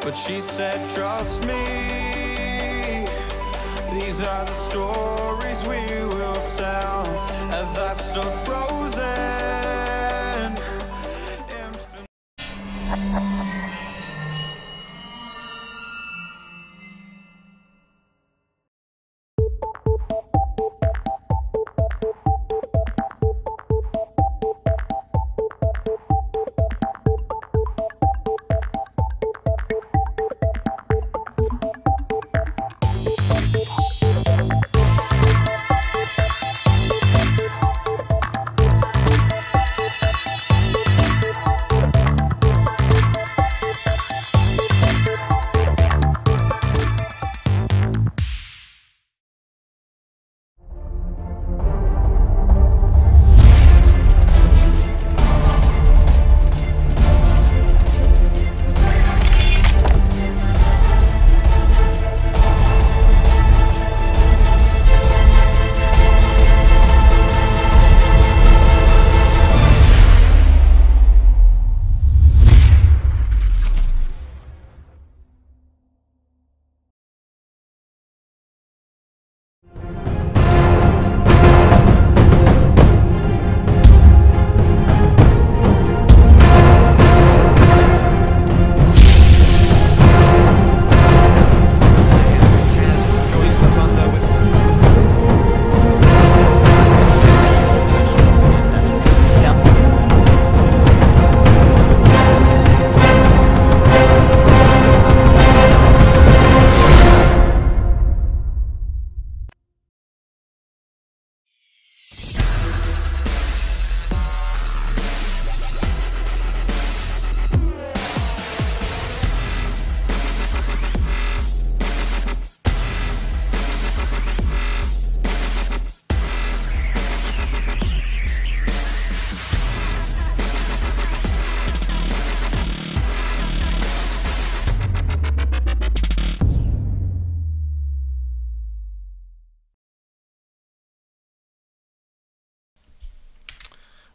but she said, trust me, these are the stories we will tell as I stood frozen.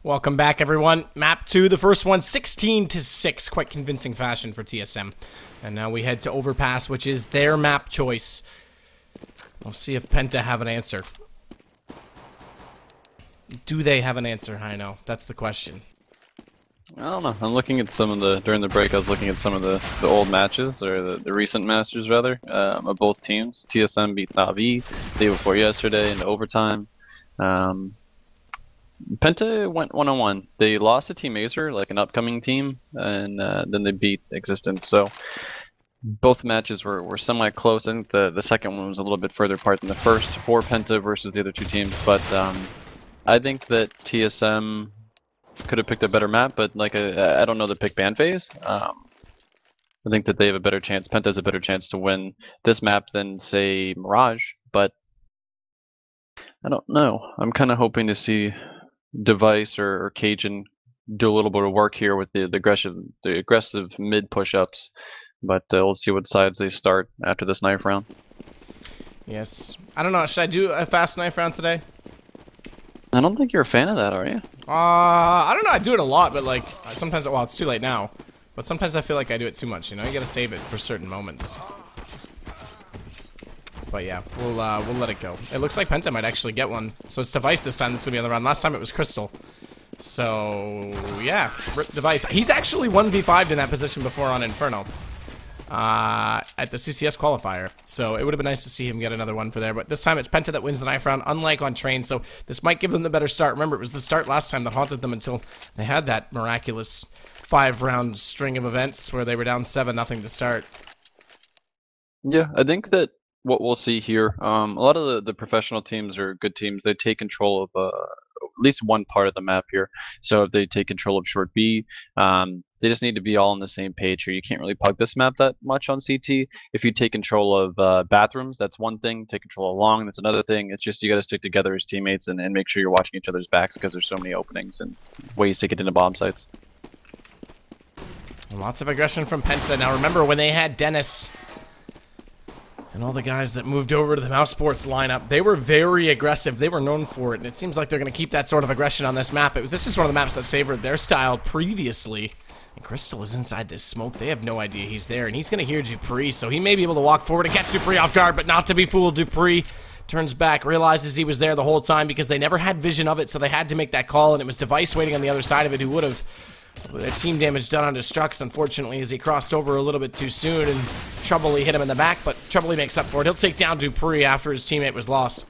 Welcome back, everyone. Map 2, the first one, 16-6. Quite convincing fashion for TSM. And now we head to Overpass, which is their map choice. We'll see if Penta have an answer. Do they have an answer? I know. That's the question. I don't know. I'm looking at some of the, during the break, I was looking at some of the old matches, or the recent matches, rather, of both teams. TSM beat Navi the day before yesterday in overtime. Penta went 1-on-1. They lost to Team Acer, like an upcoming team, and then they beat Existence. So both matches were semi-close. I think the second one was a little bit further apart than the first for Penta versus the other two teams. But I think that TSM could have picked a better map, but like I don't know the pick ban phase. I think that they have a better chance. Penta has a better chance to win this map than, say, Mirage. But I don't know. I'm kind of hoping to see Device or Cajun do a little bit of work here with the aggressive mid push-ups, but we'll see what sides they start after this knife round. Yes, I don't know. Should I do a fast knife round today? I don't think you're a fan of that, are you? I don't know. I do it a lot, but like sometimes, well, it's too late now. But sometimes I feel like I do it too much. You know, you gotta save it for certain moments. But yeah, we'll let it go. It looks like Penta might actually get one. So it's Device this time that's gonna be on the run. Last time it was Crystal. So yeah, rip Device. He's actually 1v5'd in that position before on Inferno. At the CCS qualifier. So it would have been nice to see him get another one for there. But this time it's Penta that wins the knife round, unlike on Train. So this might give them the better start. Remember, it was the start last time that haunted them until they had that miraculous 5-round string of events where they were down 7-0 to start. Yeah, I think that what we'll see here, a lot of the professional teams are good teams. They take control of at least one part of the map here. So if they take control of short B, they just need to be all on the same page here. You can't really pug this map that much on CT. If you take control of bathrooms, that's one thing. Take control of long, that's another thing. It's just you got to stick together as teammates and make sure you're watching each other's backs because there's so many openings and ways to get into bomb sites. Lots of aggression from Penta. Now remember, when they had Dennis and all the guys that moved over to the Mouse Sports lineup, they were very aggressive. They were known for it, and it seems like they're going to keep that sort of aggression on this map. This is one of the maps that favored their style previously. And Crystal is inside this smoke. They have no idea he's there, and he's going to hear Dupree, so he may be able to walk forward and catch Dupree off guard, but not to be fooled. Dupree turns back, realizes he was there the whole time because they never had vision of it, so they had to make that call, and it was Device waiting on the other side of it who would have team damage done on Destructs, unfortunately, as he crossed over a little bit too soon, and Troubley hit him in the back, but Troubley makes up for it. He'll take down Dupree after his teammate was lost.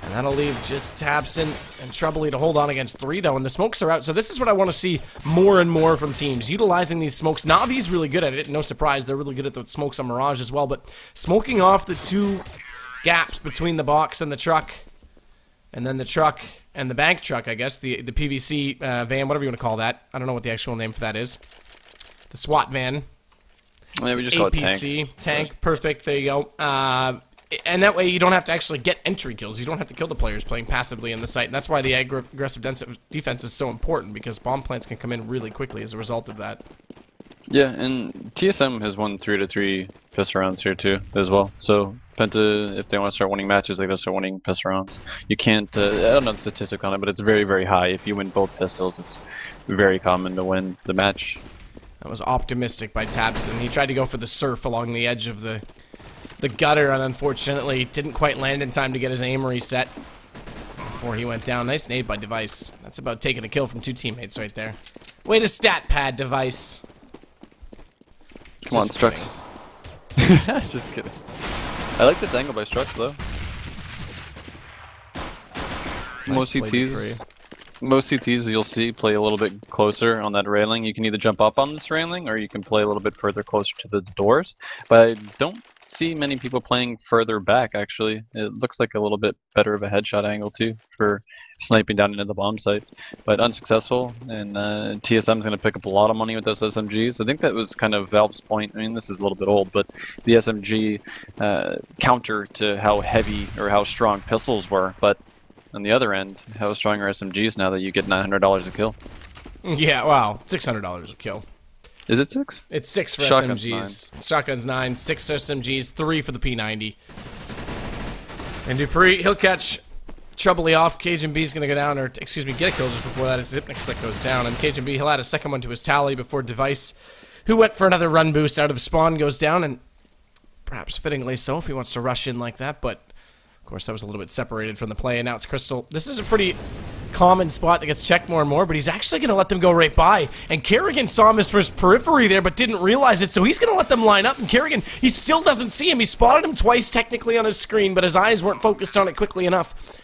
And that'll leave just Tabson and Troubley to hold on against 3, though, and the smokes are out. So this is what I want to see more and more from teams, utilizing these smokes. Navi's really good at it, no surprise. They're really good at the smokes on Mirage as well, but smoking off the 2 gaps between the box and the truck, and then the truck and the bank truck, I guess, the PVC van, whatever you want to call that. I don't know what the actual name for that is. The SWAT van. Yeah, we just call it APC. Tank, perfect, there you go. And that way you don't have to actually get entry kills. You don't have to kill the players playing passively in the site. And that's why the aggressive defense is so important, because bomb plants can come in really quickly as a result of that. Yeah, and TSM has won 3-3 pistol rounds here too, as well. So Penta, if they want to start winning matches, they gotta start winning pistol rounds. You can't, I don't know the statistic on it, but it's very, very high. If you win both pistols, it's very common to win the match. That was optimistic by Tabson. He tried to go for the surf along the edge of the gutter, and unfortunately didn't quite land in time to get his aim reset before he went down. Nice nade by Device. That's about taking a kill from 2 teammates right there. Way to stat pad, Device. Come on, Strux. Just kidding. I like this angle by Strux, though. Nice Most CTs you'll see play a little bit closer on that railing. You can either jump up on this railing, or you can play a little bit further closer to the doors. But I don't see many people playing further back, actually. It looks like a little bit better of a headshot angle, too, for sniping down into the bomb site. But unsuccessful, and TSM's going to pick up a lot of money with those SMGs. I think that was kind of Valve's point. I mean, this is a little bit old, but the SMG counter to how heavy or how strong pistols were. But on the other end, how strong are SMGs now that you get $900 a kill? Yeah, wow, $600 a kill. Is it 6? It's 6 for Shotgun's SMGs. 9. Shotgun's 9, 6 SMGs, 3 for the P90. And Dupree, he'll catch Troubley off. Cajun B's gonna go down, or excuse me, get a kill just before that. It's Zipnix that goes down, and Cajun B, he'll add a second one to his tally before Device, who went for another run boost out of spawn, goes down, and perhaps fittingly so if he wants to rush in like that, but of course that was a little bit separated from the play, and now it's Crystal. This is a pretty common spot that gets checked more and more, but he's actually going to let them go right by, and Kerrigan saw him as first periphery there, but didn't realize it, so he's going to let them line up, and Kerrigan, he still doesn't see him. He spotted him twice technically on his screen, but his eyes weren't focused on it quickly enough.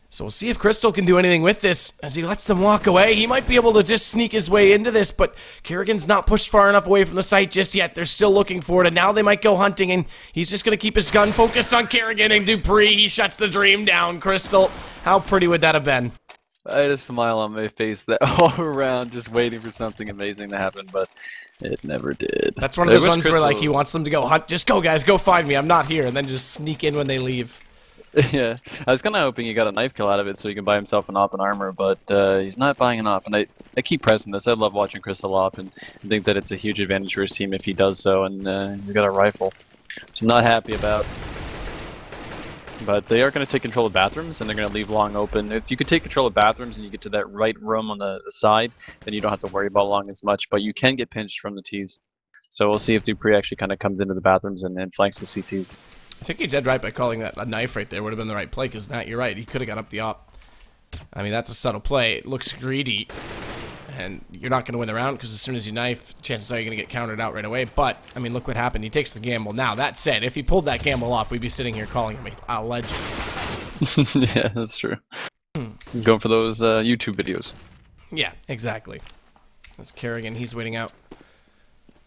So we'll see if Crystal can do anything with this as he lets them walk away. He might be able to just sneak his way into this, but Kerrigan's not pushed far enough away from the site just yet. They're still looking for it, and now they might go hunting, and he's just going to keep his gun focused on Kerrigan and Dupree. He shuts the dream down. Crystal, how pretty would that have been? I had a smile on my face that all around, just waiting for something amazing to happen, but it never did. That's one of those ones where like he wants them to go hunt. Just go, guys, go find me. I'm not here, and then just sneak in when they leave. Yeah, I was kind of hoping he got a knife kill out of it so he can buy himself an op and armor, but he's not buying an op, and I keep pressing this. I love watching Crystal op, and I think that it's a huge advantage for his team if he does so, and he's got a rifle, which I'm not happy about. But they are going to take control of bathrooms, and they're going to leave long open. If you could take control of bathrooms and you get to that right room on the side, then you don't have to worry about long as much, but you can get pinched from the Ts. So we'll see if Dupree actually kind of comes into the bathrooms and flanks the CTs. I think he did right by calling that a knife right there. Would have been the right play, because you're right. He could have got up the op. I mean, that's a subtle play. It looks greedy, and you're not going to win the round, because as soon as you knife, chances are you're going to get countered out right away. But, I mean, look what happened. He takes the gamble. Now, that said, if he pulled that gamble off, we'd be sitting here calling him a legend. Yeah, that's true. Going for those YouTube videos. Yeah, exactly. That's Kerrigan. He's waiting out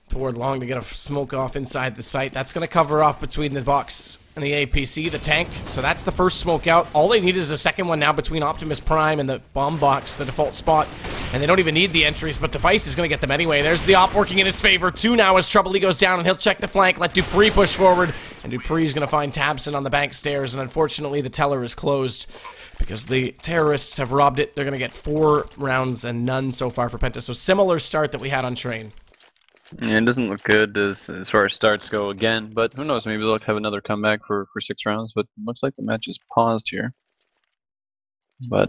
toward long to get a smoke off inside the site. That's going to cover off between the box and the APC, the tank. So that's the first smoke out. All they need is a second one now between Optimus Prime and the bomb box, the default spot. And they don't even need the entries, but Device is going to get them anyway. There's the op working in his favor. 2 now as Troubley goes down, and he'll check the flank, let Dupree push forward. And Dupree's going to find Tabson on the bank stairs, and unfortunately the teller is closed because the terrorists have robbed it. They're going to get 4 rounds and none so far for Penta. So similar start that we had on Train. Yeah, it doesn't look good as far as starts go again, but who knows, maybe they'll have another comeback for 6 rounds, but it looks like the match is paused here. But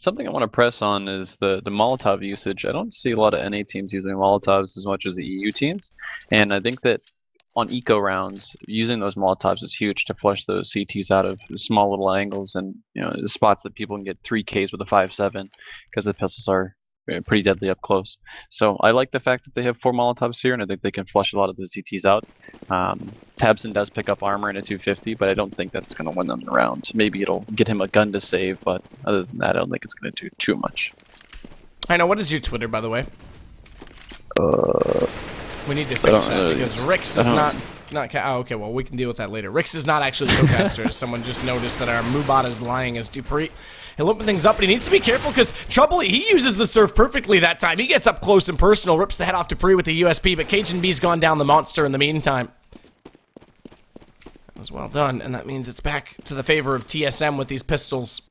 something I want to press on is the Molotov usage. I don't see a lot of NA teams using Molotovs as much as the EU teams, and I think that on eco rounds, using those Molotovs is huge to flush those CTs out of small little angles and the spots that people can get 3Ks with a 5.7 because the pistols are pretty deadly up close. So I like the fact that they have 4 Molotovs here, and I think they can flush a lot of the CTs out. Tabson does pick up armor in a 250, but I don't think that's going to win them the round. Maybe it'll get him a gun to save, but other than that, I don't think it's going to do too much. I know. What is your Twitter, by the way? We need to fix that because Rix is not. Oh, okay, well, we can deal with that later. Rix is not actually the co-caster. Someone just noticed that our Mubot is lying as Dupree. He'll open things up, but he needs to be careful because Trouble, he uses the surf perfectly that time. He gets up close and personal, rips the head off Dupree with the USP, but Cajun B's gone down the monster in the meantime. That was well done, and that means it's back to the favor of TSM with these pistols.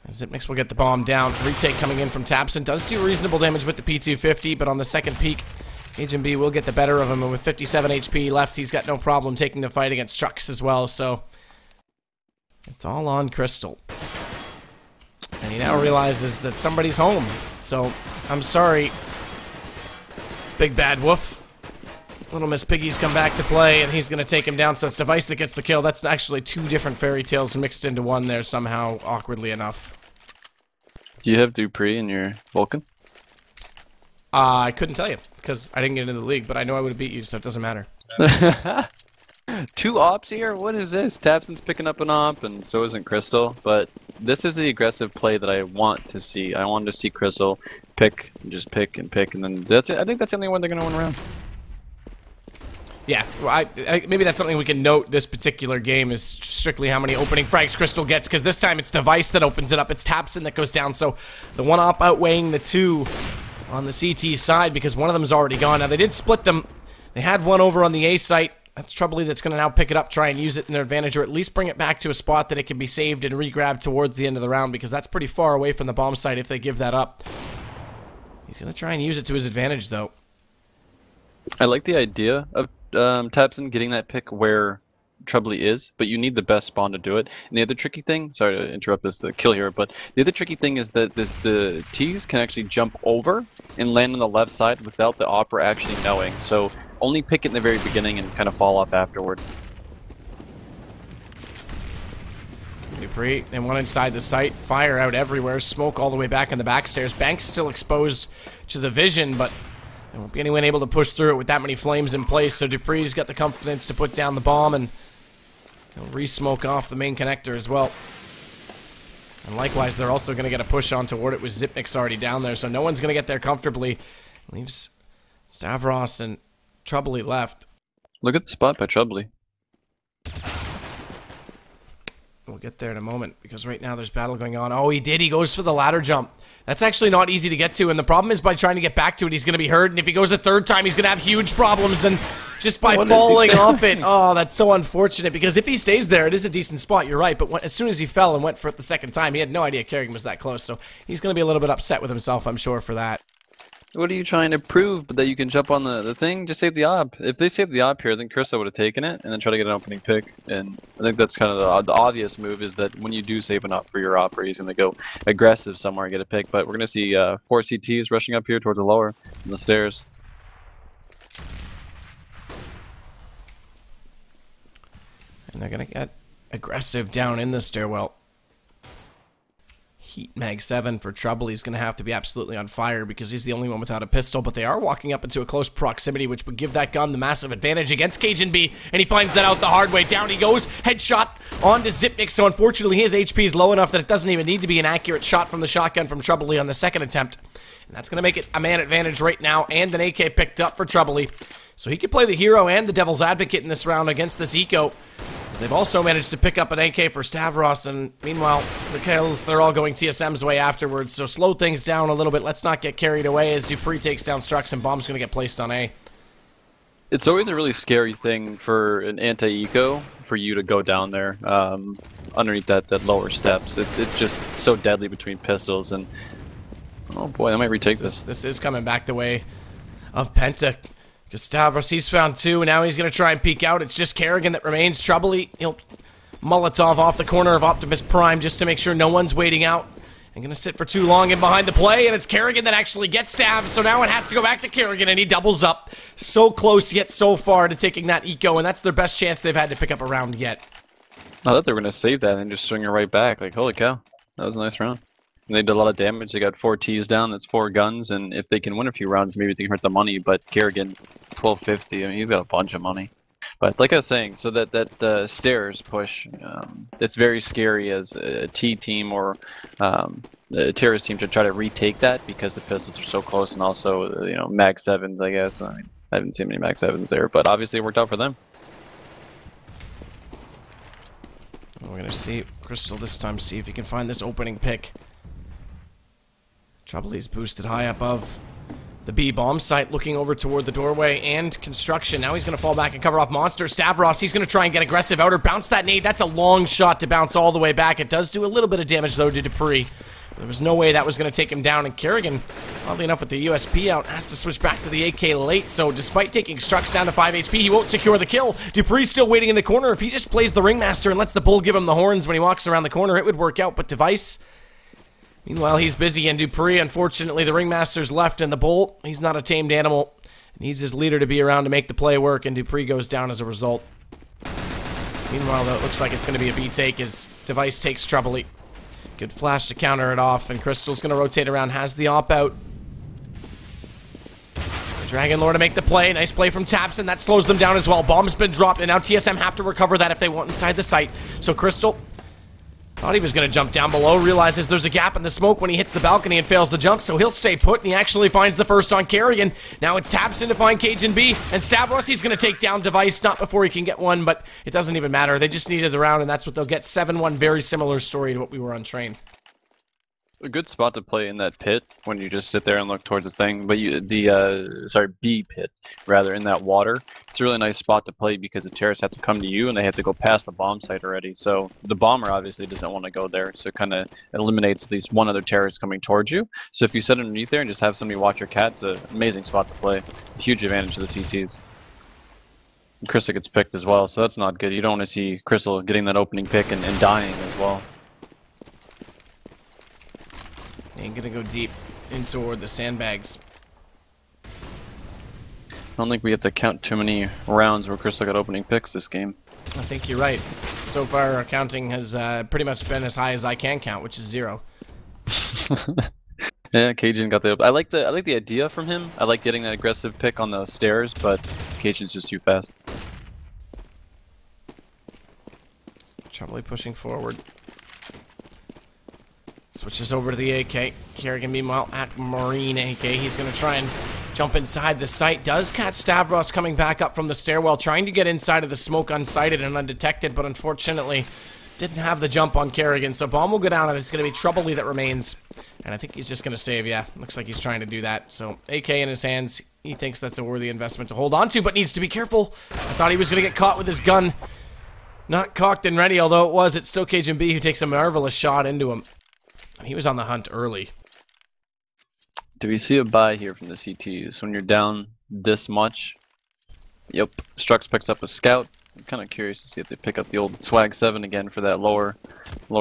Zipnix will get the bomb down. Retake coming in from Tabson. Does do reasonable damage with the P250, but on the second peak, Agent B will get the better of him, and with 57 HP left, he's got no problem taking the fight against Trucks as well, so it's all on Crystal. And he now realizes that somebody's home, so I'm sorry, Big Bad Wolf. Little Miss Piggy's come back to play, and he's going to take him down, so it's Device that gets the kill. That's actually 2 different fairy tales mixed into one there somehow, awkwardly enough. Do you have Dupree in your Vulcan? I couldn't tell you, because I didn't get into the league, but I know I would have beat you, so it doesn't matter. 2 ops here? What is this? Tabson's picking up an op, and so isn't Crystal, but this is the aggressive play that I want to see. I want to see Crystal pick, and just pick, and then that's it. I think that's the only one they're going to win around. Yeah, well, maybe that's something we can note this particular game is strictly how many opening frags Crystal gets, because this time it's Device that opens it up. It's Tabson that goes down, so the 1 op outweighing the 2 on the CT side because one of them is already gone. Now, they did split them. They had one over on the A site. That's Troubley that's going to now pick it up, try and use it in their advantage, or at least bring it back to a spot that it can be saved and re-grabbed towards the end of the round, because that's pretty far away from the bomb site if they give that up. He's going to try and use it to his advantage, though. I like the idea of Tabson getting that pick where Troubley is, but you need the best spawn to do it. And the other tricky thing, sorry to interrupt this kill here, but the other tricky thing is that the T's can actually jump over and land on the left side without the opera actually knowing. So only pick it in the very beginning and kind of fall off afterward. Dupree, they went inside the site, fire out everywhere, smoke all the way back in the backstairs. Banks still exposed to the vision, but there won't be anyone able to push through it with that many flames in place, so Dupree's got the confidence to put down the bomb, and he'll re-smoke off the main connector as well. And likewise, they're also going to get a push on toward it with Zipnix already down there, so no one's going to get there comfortably. Leaves Stavros and Troubley left. Look at the spot by Troubley. We'll get there in a moment, because right now there's battle going on. Oh, he did. He goes for the ladder jump. That's actually not easy to get to, and the problem is by trying to get back to it, he's going to be hurt, and if he goes a 3rd time, he's going to have huge problems, and just by falling off it, oh, that's so unfortunate, because if he stays there, it is a decent spot, you're right, but as soon as he fell and went for it the 2nd time, he had no idea Kerrigan was that close, so he's going to be a little bit upset with himself, I'm sure, for that. What are you trying to prove? That you can jump on the thing? Just save the op. If they saved the op here, then Krista would have taken it and then try to get an opening pick. And I think that's kind of the obvious move, is that when you do save an op for your op, he's going to go aggressive somewhere and get a pick. But we're going to see 4 CTs rushing up here towards the lower on the stairs. And they're going to get aggressive down in the stairwell. Heat Mag 7 for Trouble. He's going to have to be absolutely on fire because he's the only one without a pistol, but they are walking up into a close proximity, which would give that gun the massive advantage against Cajun B, and he finds that out the hard way. Down he goes, headshot onto Zipnix, so unfortunately his HP is low enough that it doesn't even need to be an accurate shot from the shotgun from Troubley on the 2nd attempt. And that's going to make it a man advantage right now, and an AK picked up for Troubley. So he could play the hero and the devil's advocate in this round against this eco. They've also managed to pick up an AK for Stavros, and meanwhile, the kills, they're all going TSM's way afterwards, so slow things down a little bit. Let's not get carried away as Dupree takes down Strux, and bomb's going to get placed on A. It's always a really scary thing for an anti-eco for you to go down there underneath that lower steps. It's just so deadly between pistols, and oh boy, I might retake this. This is coming back the way of Penta. Stavros, he's found 2, and now he's going to try and peek out. It's just Kerrigan that remains. Troubley, he'll Molotov off the corner of Optimus Prime just to make sure no one's waiting out. And gonna sit for too long in behind the play, and it's Kerrigan that actually gets stabbed, so now it has to go back to Kerrigan, and he doubles up. So close yet so far to taking that eco, and that's their best chance they've had to pick up a round yet. I thought they were gonna save that and just swing it right back. Like, holy cow, that was a nice round. And they did a lot of damage. They got 4 Ts down, that's 4 guns, and if they can win a few rounds, maybe they can hurt the money, but Kerrigan, 1250, I mean, he's got a bunch of money. But like I was saying, so that stairs push, it's very scary as a T team or a terrorist team to try to retake that because the pistols are so close, and also you know, Mag 7s, I guess. I mean, I haven't seen many Mag 7s there, but obviously it worked out for them. We're gonna see Crystal this time, see if he can find this opening pick. Trouble, he's boosted high above the B bomb site, looking over toward the doorway and construction. Now he's going to fall back and cover off Monster. Stavros, he's going to try and get aggressive outer. Bounce that nade. That's a long shot to bounce all the way back. It does do a little bit of damage, though, to Dupree. There was no way that was going to take him down. And Kerrigan, oddly enough, with the USP out, has to switch back to the AK late. So despite taking Strux down to 5 HP, he won't secure the kill. Dupree's still waiting in the corner. If he just plays the Ringmaster and lets the Bull give him the horns when he walks around the corner, it would work out. But Device... meanwhile, he's busy, and Dupree, unfortunately, the Ringmaster's left, and the Bull, he's not a tamed animal. Needs his leader to be around to make the play work, and Dupree goes down as a result. Meanwhile, though, it looks like it's going to be a B take as Device takes Trouble. Good flash to counter it off, and Crystal's going to rotate around, has the op out. Dragon Lord to make the play. Nice play from Tapson. That slows them down as well. Bomb's been dropped, and now TSM have to recover that if they want inside the site. So Crystal... thought he was going to jump down below, realizes there's a gap in the smoke when he hits the balcony and fails the jump, so he'll stay put, and he actually finds the first on Kerrigan. Now it's Tapson to find Cajun B, and Stavros, he's going to take down Device, not before he can get one, but it doesn't even matter. They just needed the round, and that's what they'll get. 7-1, very similar story to what we were on Train. A good spot to play in that pit when you just sit there and look towards the thing, but B pit rather, in that water. It's a really nice spot to play because the terrorists have to come to you and they have to go past the bomb site already. So the bomber obviously doesn't want to go there, so it kind of eliminates at least one other terrorist coming towards you. So if you sit underneath there and just have somebody watch your cat, it's an amazing spot to play. A huge advantage to the CTs. And Crystal gets picked as well, so that's not good. You don't want to see Crystal getting that opening pick and dying as well. Ain't gonna go deep in toward the sandbags. I don't think we have to count too many rounds where Crystal got opening picks this game. I think you're right. So far, our counting has pretty much been as high as I can count, which is 0. Yeah, Cajun got the. I like the idea from him. I like getting that aggressive pick on the stairs, but Cajun's just too fast. Trouble pushing forward. Switches over to the AK. Kerrigan, meanwhile, at Marine AK. He's going to try and jump inside the site. Does catch Stavros coming back up from the stairwell, trying to get inside of the smoke unsighted and undetected, but unfortunately didn't have the jump on Kerrigan. So bomb will go down, and it's going to be Trouble that remains. And I think he's just going to save, yeah. Looks like he's trying to do that. So AK in his hands. He thinks that's a worthy investment to hold on to, but needs to be careful. I thought he was going to get caught with his gun. Not cocked and ready, although it was. It's still Cajun B who takes a marvelous shot into him. He was on the hunt early. Do we see a buy here from the CTs when you're down this much? Yep. Strux picks up a scout. I'm kind of curious to see if they pick up the old Swag 7 again for that lower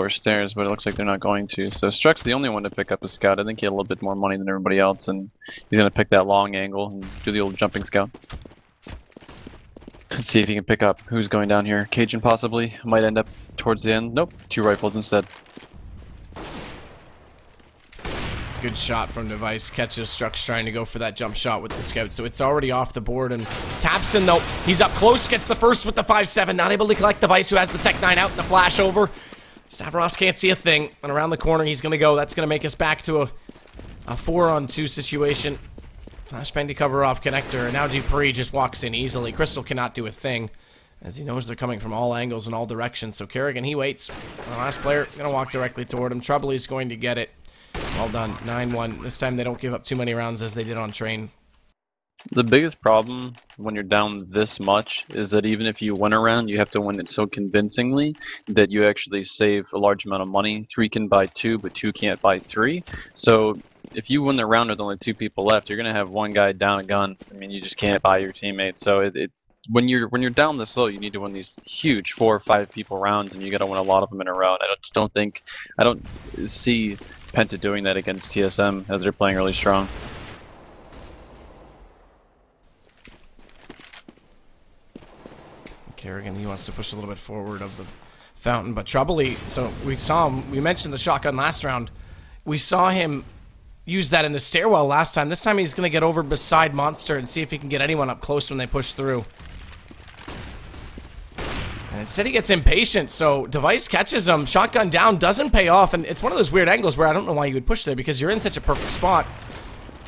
stairs, but it looks like they're not going to. So Strux the only one to pick up a scout. I think he had a little bit more money than everybody else, and he's going to pick that long angle and do the old jumping scout. Let's see if he can pick up who's going down here. Cajun possibly. Might end up towards the end. Nope. 2 rifles instead. Good shot from Device. Catches Strux trying to go for that jump shot with the scout, so it's already off the board. And Tapson, though, he's up close, gets the first with the 5.7, not able to collect Device, who has the Tech 9 out and the flash over. Stavros can't see a thing, and around the corner he's going to go. That's going to make us back to a 4-on-2 situation. Flashbang to cover off connector, and now Dupree just walks in easily. Crystal cannot do a thing, as he knows they're coming from all angles and all directions. So Kerrigan, he waits. The last player going to walk directly toward him. Trouble, he's going to get it. Well done, 9-1. This time they don't give up too many rounds as they did on Train. The biggest problem when you're down this much is that even if you win a round, you have to win it so convincingly that you actually save a large amount of money. 3 can buy 2, but 2 can't buy 3. So if you win the round with only 2 people left, you're going to have one guy down a gun. I mean, you just can't buy your teammate. So when you're down this low, you need to win these huge 4 or 5 people rounds, and you got to win a lot of them in a round. I don't see Penta doing that against TSM as they're playing really strong. Kerrigan, he wants to push a little bit forward of the fountain, but Troubly, so we saw him, we mentioned the shotgun last round. We saw him use that in the stairwell last time. This time he's going to get over beside Monster and see if he can get anyone up close when they push through. And instead he gets impatient, so Device catches him. Shotgun down, doesn't pay off, and it's one of those weird angles where I don't know why you would push there, because you're in such a perfect spot.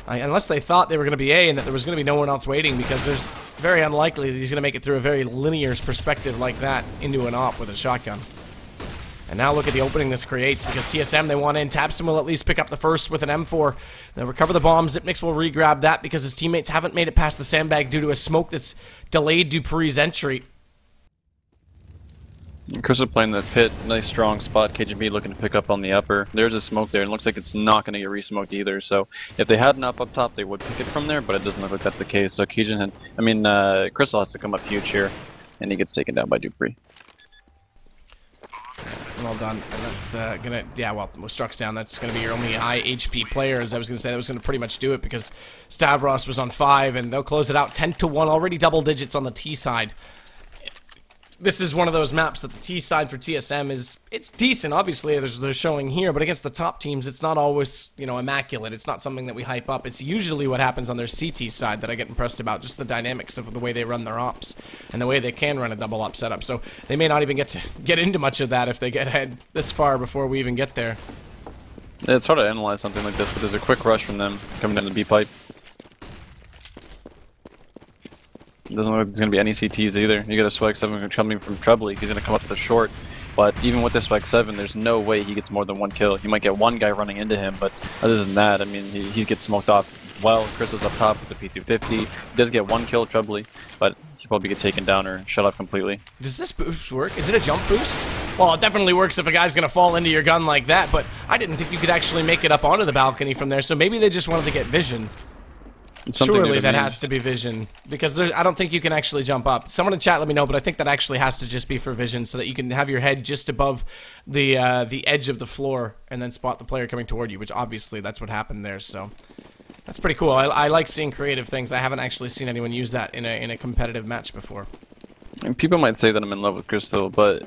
Unless they thought they were going to be A and that there was going to be no one else waiting, because there's very unlikely that he's going to make it through a very linear perspective like that into an op with a shotgun. And now look at the opening this creates, because TSM, they want in. Tabson will at least pick up the first with an M4. They'll recover the bomb. Zipnix will re-grab that because his teammates haven't made it past the sandbag due to a smoke that's delayed Dupree's entry. Crystal playing the pit, nice strong spot. KGB looking to pick up on the upper. There's a smoke there, and it looks like it's not going to get re-smoked either. So if they had an up top, they would pick it from there, but it doesn't look like that's the case. So Crystal has to come up huge here, and he gets taken down by Dupree. Well done. And that's gonna, yeah, well, Struck's down. That's gonna be your only high HP player, as I was gonna say. That was gonna pretty much do it, because Stavros was on 5, and they'll close it out 10-1, already double digits on the T side. This is one of those maps that the T side for TSM it's decent, obviously, they're showing here, but against the top teams, it's not always, you know, immaculate. It's not something that we hype up. It's usually what happens on their CT side that I get impressed about, just the dynamics of the way they run their ops, and the way they can run a double op setup. So they may not even get into much of that if they get ahead this far before we even get there. Yeah, it's hard to analyze something like this, but there's a quick rush from them coming down the B pipe. It doesn't look like there's going to be any CTs either. You got a Swag 7 coming from Troubly. He's going to come up to the short. But even with this Swag 7, there's no way he gets more than 1 kill. You might get one guy running into him, but other than that, I mean, he gets smoked off as well. Crystal's up top with the P250. He does get 1 kill, Troubly, but he'll probably get taken down or shut off completely. Does this boost work? Is it a jump boost? Well, it definitely works if a guy's going to fall into your gun like that, but I didn't think you could actually make it up onto the balcony from there, so maybe they just wanted to get vision. Surely that has to be vision, because I don't think you can actually jump up. Someone in chat let me know, but I think that actually has to just be for vision, so that you can have your head just above the edge of the floor and then spot the player coming toward you, which obviously that's what happened there. So that's pretty cool. I like seeing creative things. I haven't actually seen anyone use that in a competitive match before. And people might say that I'm in love with Crystal, but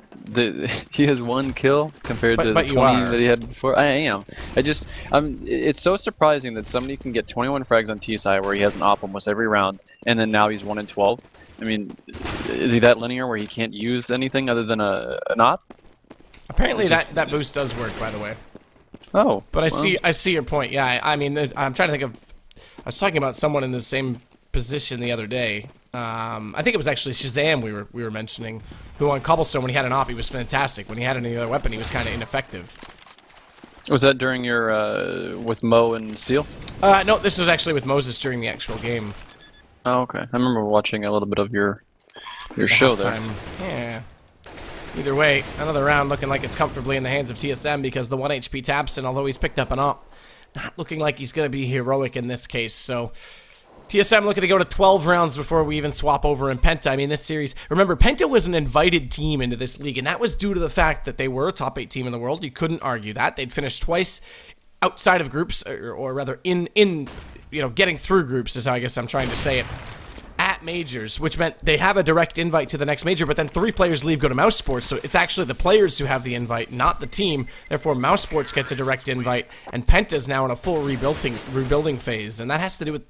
he has 1 kill compared to the 20 that he had before. I am. It's so surprising that somebody can get 21 frags on T side where he has an op almost every round, and then now he's 1 in 12. I mean, is he that linear where he can't use anything other than an op? Apparently that boost does work, by the way. Oh. But I see your point. Yeah, I mean, I'm trying to think of. I was talking about someone in the same position the other day. I think it was actually Shazam we were mentioning, who on Cobblestone, when he had an op, he was fantastic. When he had any other weapon, he was kind of ineffective. Was that during your with Mo and Steel? No, this was actually with Moses during the actual game. Oh, okay. I remember watching a little bit of your show there. Yeah. Either way, another round looking like it's comfortably in the hands of TSM, because the 1 HP Tabson, although he's picked up an op, not looking like he's going to be heroic in this case. So TSM looking to go to 12 rounds before we even swap over in Penta. I mean, this series, remember, Penta was an invited team into this league, and that was due to the fact that they were a top 8 team in the world. You couldn't argue that. They'd finished twice outside of groups, or rather in getting through groups is how I guess I'm trying to say it, at majors, which meant they have a direct invite to the next major, but then 3 players leave, go to Mouse Sports, so it's actually the players who have the invite, not the team. Therefore, Mouse Sports gets a direct invite, and Penta's now in a full rebuilding phase, and that has to do with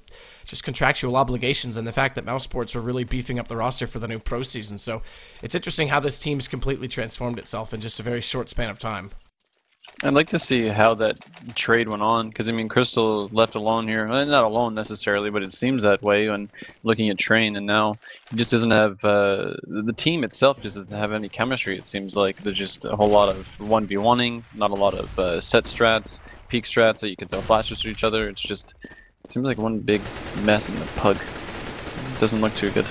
just contractual obligations and the fact that Mouse Sports were really beefing up the roster for the new pro season. So it's interesting how this team's completely transformed itself in just a very short span of time. I'd like to see how that trade went on, because I mean, Crystal left alone here. Well, not alone necessarily, but it seems that way when looking at Train, and now he just doesn't have the team itself just doesn't have any chemistry. It seems like there's just a whole lot of 1v1ing, not a lot of set strats, peak strats that you can throw flashes to each other. It seems like one big mess in the pug. Doesn't look too good.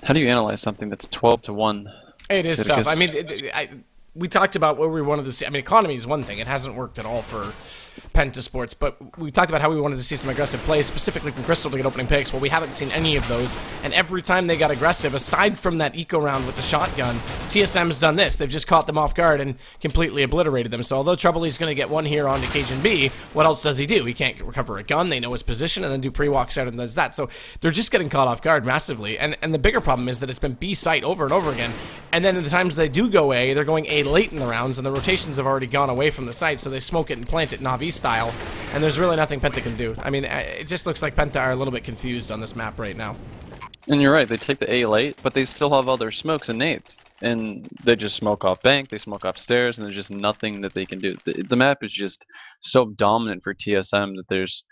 How do you analyze something that's 12-1? It is tough. I mean, we talked about where we wanted to see. I mean, economy is one thing. It hasn't worked at all for Penta Sports, but we talked about how we wanted to see some aggressive plays, specifically from Crystal to get opening picks. Well, we haven't seen any of those, and every time they got aggressive, aside from that eco round with the shotgun, TSM's done this. They've just caught them off guard and completely obliterated them. So although Troubly's going to get one here onto Cajun B, what else does he do? He can't recover a gun. They know his position, and then Dupree walks out and does that. So they're just getting caught off guard massively, and the bigger problem is that it's been B site over and over again, and then in the times they do go A, they're going A late in the rounds, and the rotations have already gone away from the site, so they smoke it and plant it Na'Vi style, and there's really nothing Penta can do. I mean, it just looks like Penta are a little bit confused on this map right now. And you're right, they take the A late, but they still have all their smokes and nades. And they just smoke off bank, they smoke off stairs, and there's just nothing that they can do. The map is just so dominant for TSM that there's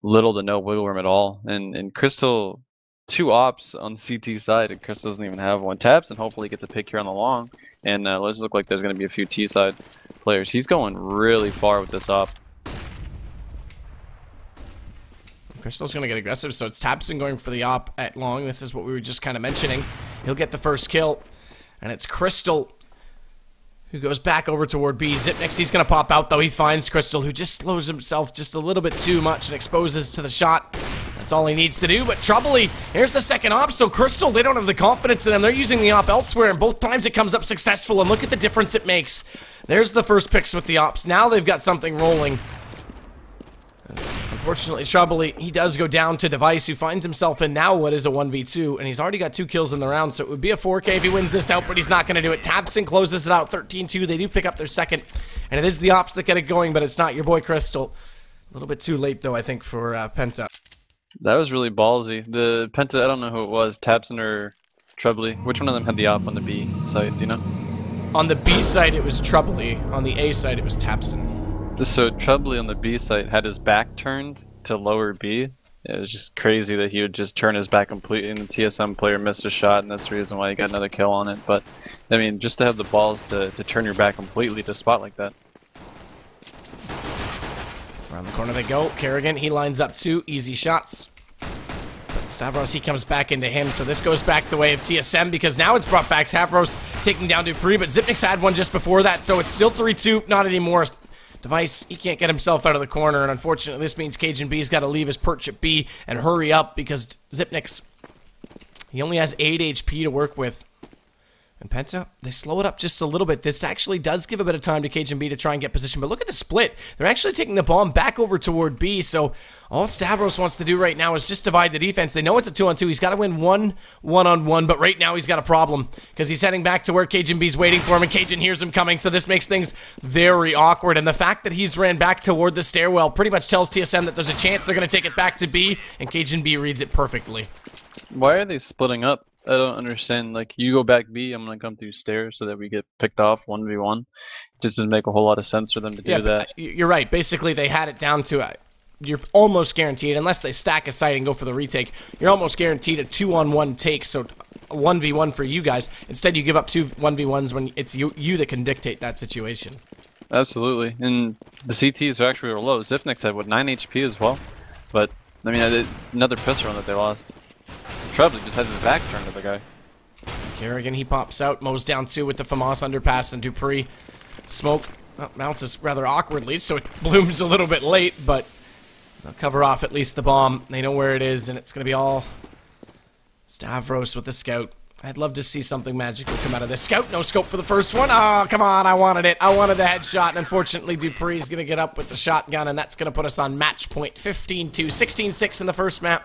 little to no wiggle room at all. And Crystal, 2 ops on the CT side, and Crystal doesn't even have one. Taps, and hopefully gets a pick here on the long. And let's look like there's going to be a few T side players. He's going really far with this op. Crystal's going to get aggressive, so it's Tapson going for the op at long. This is what we were just kind of mentioning. He'll get the first kill, and it's Crystal who goes back over toward B. Zipnix, he's going to pop out, though. He finds Crystal, who just slows himself just a little bit too much and exposes to the shot. That's all he needs to do, but Troubly, here's the second op, so Crystal, they don't have the confidence in him. They're using the op elsewhere, and both times it comes up successful, and look at the difference it makes. There's the first picks with the ops. Now they've got something rolling. Unfortunately, Troubly, he does go down to Device, who finds himself in now what is a 1v2, and he's already got 2 kills in the round, so it would be a 4K if he wins this out, but he's not going to do it. Tapson closes it out 13-2. They do pick up their second, and it is the ops that get it going, but it's not your boy Crystal. A little bit too late, though, I think, for Penta. That was really ballsy. The Penta, I don't know who it was, Tapson or Troubly. Which one of them had the op on the B side, do you know? On the B side, it was Troubly. On the A side, it was Tapson. So Troubly on the B site had his back turned to lower B. It was just crazy that he would just turn his back completely, and the TSM player missed a shot, and that's the reason why he got another kill on it. But, I mean, just to have the balls to turn your back completely to spot like that. Around the corner they go. Kerrigan, he lines up 2 easy shots. But Stavros, he comes back into him, so this goes back the way of TSM, because now it's brought back Stavros taking down Dupree, but Zipnix had one just before that, so it's still 3-2, not anymore. Device, he can't get himself out of the corner, and unfortunately this means Cajun B's got to leave his perch at B and hurry up, because Zipnix, he only has 8 HP to work with. And Penta, they slow it up just a little bit. This actually does give a bit of time to Cajun B to try and get position, but look at the split. They're actually taking the bomb back over toward B, so all Stavros wants to do right now is just divide the defense. They know it's a 2-on-2. He's got to win one-on-one, but right now he's got a problem because he's heading back to where Cajun B's waiting for him, and Cajun hears him coming, so this makes things very awkward. And the fact that he's ran back toward the stairwell pretty much tells TSM that there's a chance they're going to take it back to B, and Cajun B reads it perfectly. Why are they splitting up? I don't understand. Like, you go back B, I'm gonna come through stairs so that we get picked off 1v1. It just doesn't make a whole lot of sense for them to do that. You're right. Basically, they had it down to you're almost guaranteed, unless they stack a site and go for the retake, you're almost guaranteed a 2-on-1 take, so a 1v1 for you guys. Instead, you give up 2 1v1s when it's you that can dictate that situation. Absolutely. And the CTs are actually low. Zipnix had, what, 9 HP as well? But, I mean, another pistol run that they lost. Troubly just has his back turned to the guy. Kerrigan, he pops out, mows down 2 with the FAMAS underpass, and Dupree smoke mounts rather awkwardly, so it blooms a little bit late, but they'll cover off at least the bomb. They know where it is, and it's going to be all Stavros with the scout. I'd love to see something magical come out of this. Scout, no scope for the first one. Oh, come on, I wanted it. I wanted the headshot, and unfortunately Dupree's going to get up with the shotgun, and that's going to put us on match point 15-2, 16-6 in the first map.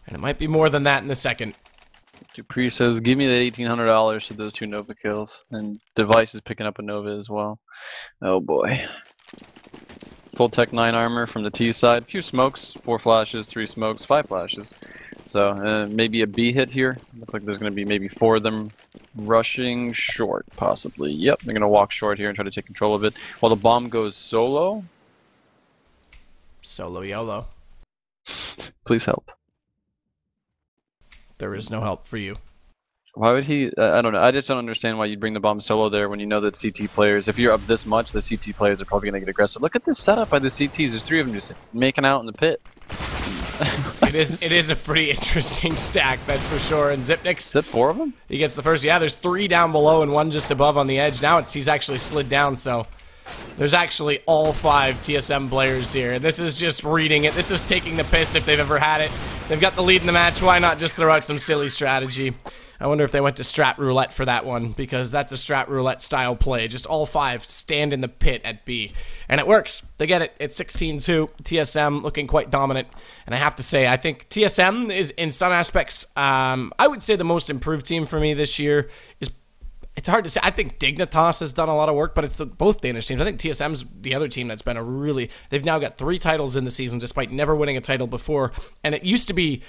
And it might be more than that in the second. Dupree says, give me that $1,800 for those 2 Nova kills. And Device is picking up a Nova as well. Oh boy. Full Tech 9 armor from the T side. A few smokes, 4 flashes, 3 smokes, 5 flashes. So maybe a B hit here. Looks like there's going to be maybe 4 of them rushing short, possibly. Yep, they're going to walk short here and try to take control of it. While the bomb goes solo. Solo YOLO. Please help. There is no help for you. Why would he? I don't know. I just don't understand why you'd bring the bomb solo there when you know that CT players, if you're up this much, the CT players are probably going to get aggressive. Look at this setup by the CTs. There's 3 of them just making out in the pit. It is a pretty interesting stack, that's for sure. And Zipnik's... Is that 4 of them? He gets the first. Yeah, there's 3 down below and 1 just above on the edge. Now he's actually slid down, so there's actually all 5 TSM players here. And this is just reading it. This is taking the piss if they've ever had it. They've got the lead in the match. Why not just throw out some silly strategy? I wonder if they went to strat roulette for that one, because that's a strat roulette style play. Just all 5 stand in the pit at B. And it works. They get it. It's 16-2. TSM looking quite dominant. And I have to say, I think TSM is, in some aspects, I would say the most improved team for me this year is... It's hard to say. I think Dignitas has done a lot of work, but it's both Danish teams. I think TSM's the other team that's been a really... They've now got 3 titles in the season, despite never winning a title before. And it used to be...